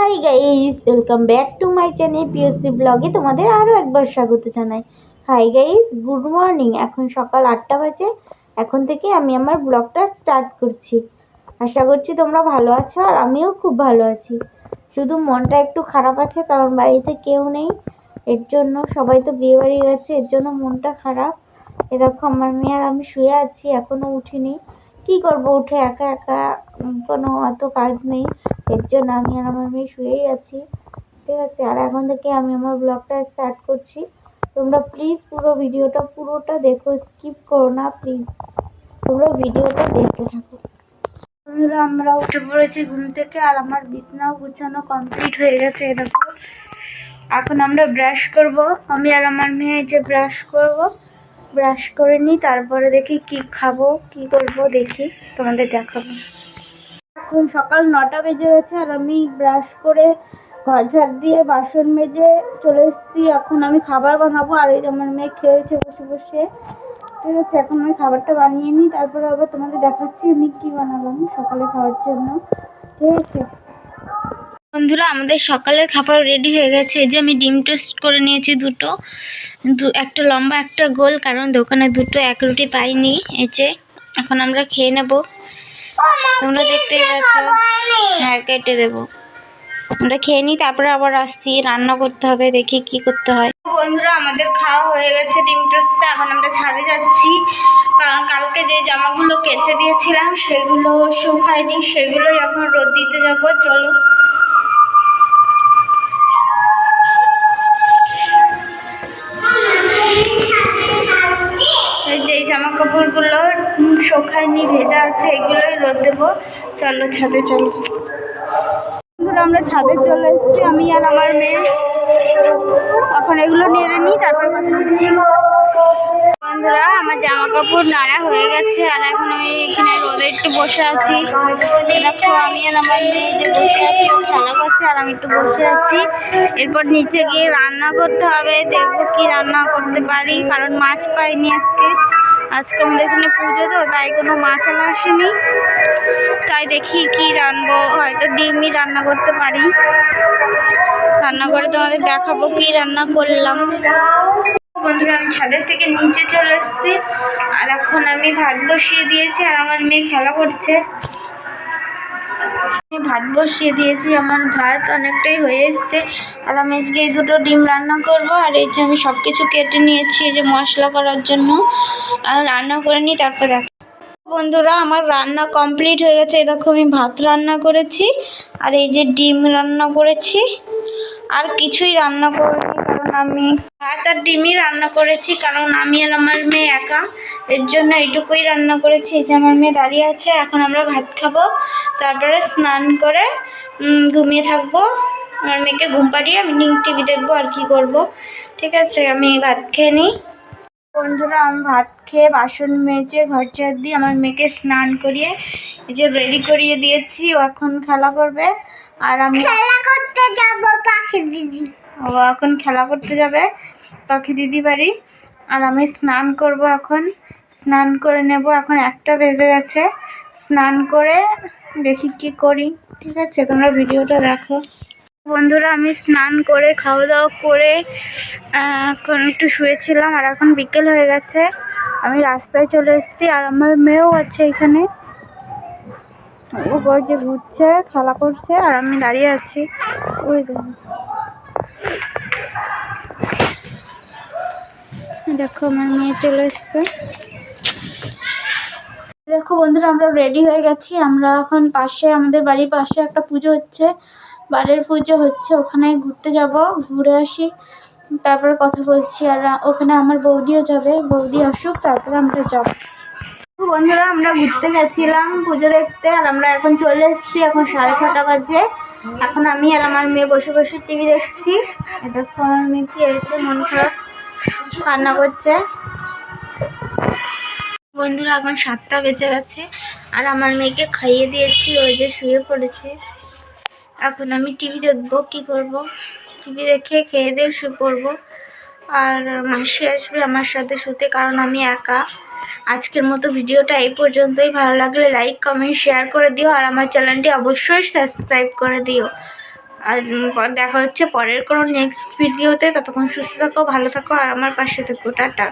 Hi guys, welcome back to my channel POC ব্লগে তোমাদের আরও একবার স্বাগত জানাই। Hi guys, good morning. এখন সকাল 8টা বাজে। এখন থেকে আমি আমার ব্লগটা স্টার্ট করছি। আশা করছি তোমরা ভালো আছো, আর আমিও খুব ভালো আছি। শুধু মনটা একটু খারাপ আছে, কারণ বাড়িতে কেউ নেই। এর জন্য সবাই তো বিয়ে বাড়ি গেছে, এর জন্য মনটা খারাপ। এ দেখো, আমার মেয়ে আর আমি শুয়ে আছি, এখনো উঠিনি। কি করব উঠে একা একা, কোনো অত কাজ নেই। এর জন্য আমি আর আমার মেয়ে শুয়েই আছি। ঠিক আছে, আর এখন থেকে আমি আমার ব্লগটা স্টার্ট করছি। তোমরা প্লিজ পুরো ভিডিওটা পুরোটা দেখো, স্কিপ করো না প্লিজ। তোমরা ভিডিওটা দেখতে থাকো। আমরা উঠে পড়েছি ঘুম থেকে, আর আমার বিছানাও গুছানো কমপ্লিট হয়ে গেছে। দেখো, এখন আমরা ব্রাশ করব। আমি আর আমার মেয়ে যে ব্রাশ করব, ব্রাশ করে নিই, তারপরে দেখি কি খাবো, কি করব দেখি, তোমাদের দেখাবো। এখন সকাল 9টা বেজে গেছে, আর আমি ব্রাশ করে ঘর ঝাড় দিয়ে বাসন মেজে চলে এসেছি। এখন আমি খাবার বানাবো, আর এই যে আমার মেয়ে খেয়েছে বসে বসে। ঠিক আছে, এখন আমি খাবারটা বানিয়ে নিই, তারপরে আবার তোমাদের দেখাচ্ছি আমি কি বানালাম সকালে খাওয়ার জন্য। ঠিক আছে বন্ধুরা, আমাদের সকালের খাবার রেডি হয়ে গেছে। এই যে আমি ডিম টোস্ট করে নিয়েছি দুটো, একটা লম্বা একটা গোল, কারণ দোকানে দুটো এক রুটি পাইনি। এই যে এখন আমরা খেয়ে নেব। তোমরা দেখতেই পাচ্ছ। হ্যাঁ, কেটে দেবো। আমরা খেয়ে নিই, তারপরে আবার আসছি, রান্না করতে হবে, দেখি কি করতে হয়। বন্ধুরা, আমাদের খাওয়া হয়ে গেছে ডিম টোস্টটা। এখন আমরা ছাদে যাচ্ছি, কারণ কালকে যে জামাগুলো কেচে দিয়েছিলাম সেগুলো শুকায়নি, সেগুলোই এখন রোদ দিতে যাব। চলো। এই জামা কাপড়গুলো শুকায়নি, ভেজা আছে, এগুলোই রোদ দেবো। চলো ছাদে, চলো। আমরা ছাদে চলে এসেছি, আমি আর আমার মেয়ে। এখন এগুলো নেড়ে নিই, তারপর কথা বলছি। বন্ধুরা, আমার জামা কাপড় নাড়া হয়ে গেছে, আর এখন আমি এখানে রোদে একটু বসে আছি। দেখো, আমি আর আমার মেয়ে যে বসে আছি, ও খেলা করছে, আর আমি একটু বসে আছি। এরপর নিচে গিয়ে রান্না করতে হবে, দেখবো কি রান্না করতে পারি, কারণ মাছ পাইনি আজকে। আমাদের এখানে পুজো, তো তাই কোনো মাছ আনা আসেনি। তাই দেখি কি রান্নাবো, হয়তো ডিমই রান্না করতে পারি। রান্না করে তোমাদের দেখাবো কি রান্না করলাম। বন্ধুরা, আমি ছাদের থেকে নিচে চলে এসেছি, আর এখন আমি ভাত বসিয়ে দিয়েছি, আর আমার মেয়ে খেলা করছে। আমি ভাত বসিয়ে দিয়েছি, আমার ভাত অনেকটাই হয়ে এসছে, আর আমি আজকে এই দুটো ডিম রান্না করব। আর এই যে আমি সব কিছু কেটে নিয়েছি, এই যে মশলা করার জন্য, আর রান্না করে নিই, তারপর দেখো। বন্ধুরা, আমার রান্না কমপ্লিট হয়ে গেছে। এই দেখো, আমি ভাত রান্না করেছি, আর এই যে ডিম রান্না করেছি। আর কিছুই রান্না করিনি, কারণ আমি ভাত আর ডিমই রান্না করেছি, কারণ আমি আর আমার মেয়ে একা। এর জন্য এইটুকুই রান্না করেছি। এই যে আমার মেয়ে দাঁড়িয়ে আছে। এখন আমরা ভাত খাবো, তারপরে স্নান করে ঘুমিয়ে থাকবো। আমার মেয়েকে ঘুম পাড়িয়ে আমি টিভি দেখবো, আর কি করব। ঠিক আছে, আমি ভাত খেয়ে নিই। বন্ধুরা, আমি ভাত খেয়ে বাসন মেজে ঘর ঝাড় দিয়ে আমার মেয়েকে স্নান করিয়ে এই যে রেডি করিয়ে দিয়েছি। ও এখন খেলা করবে, আর আমি খেলা করতে যাব পাখি দিদি। ও এখন খেলা করতে যাবে পাখি দিদি বাড়ি, আর আমি স্নান করব। এখন স্নান করে নেব। এখন 1টা বেজে গেছে। স্নান করে দেখি কি করি। ঠিক আছে, তোমরা ভিডিওটা দেখো। বন্ধুরা, আমি স্নান করে খাওয়া দাওয়া করে এখন একটু শুয়েছিলাম, আর এখন বিকেল হয়ে গেছে। আমি রাস্তায় চলে এসেছি, আর আমার মেয়েও আছে এখানে। ও যে ঘুরছে, খেলা করছে, আর আমি দাঁড়িয়ে আছি। ওই দেখো, আমার মেয়ে চলে এসছে। দেখো বন্ধুরা, আমরা রেডি হয়ে গেছি। আমরা এখন পাশে, আমাদের বাড়ির পাশে একটা পুজো হচ্ছে, বাড়ির পুজো হচ্ছে, ওখানে ঘুরতে যাব, ঘুরে আসি, তারপরে কথা বলছি। আর ওখানে আমার বৌদিও যাবে, বৌদি আসুক, তারপরে আমরা যাব। বন্ধুরা, আমরা ঘুরতে গেছিলাম পুজো দেখতে, আর আমরা এখন চলে এসেছি। এখন 6:30 বাজে। এখন আমি আর আমার মেয়ে বসে বসে টিভি দেখছি। দেখো, আমার মেয়ে কি হয়েছে, মন খারাপ, কান্না করছে। বন্ধুরা, এখন 7টা বেজে গেছে, আর আমার মেয়েকে খাইয়ে দিয়েছি, ওই যে শুয়ে পড়েছে। এখন আমি টিভি দেখবো, কি করব, টিভি দেখে খেয়ে দিয়ে শুয়ে পড়বো। আর মাসি আসবে আমার সাথে শুতে, কারণ আমি একা। আজকের মতো ভিডিওটা এই পর্যন্তই। ভালো লাগলে লাইক, কমেন্ট, শেয়ার করে দিও, আর আমার চ্যানেলটি অবশ্যই সাবস্ক্রাইব করে দিও। আর দেখা হচ্ছে পরের কোনো নেক্সট ভিডিওতে। ততক্ষণ সুস্থ থাকো, ভালো থাকো আর আমার পাশে থেকো। টাটা।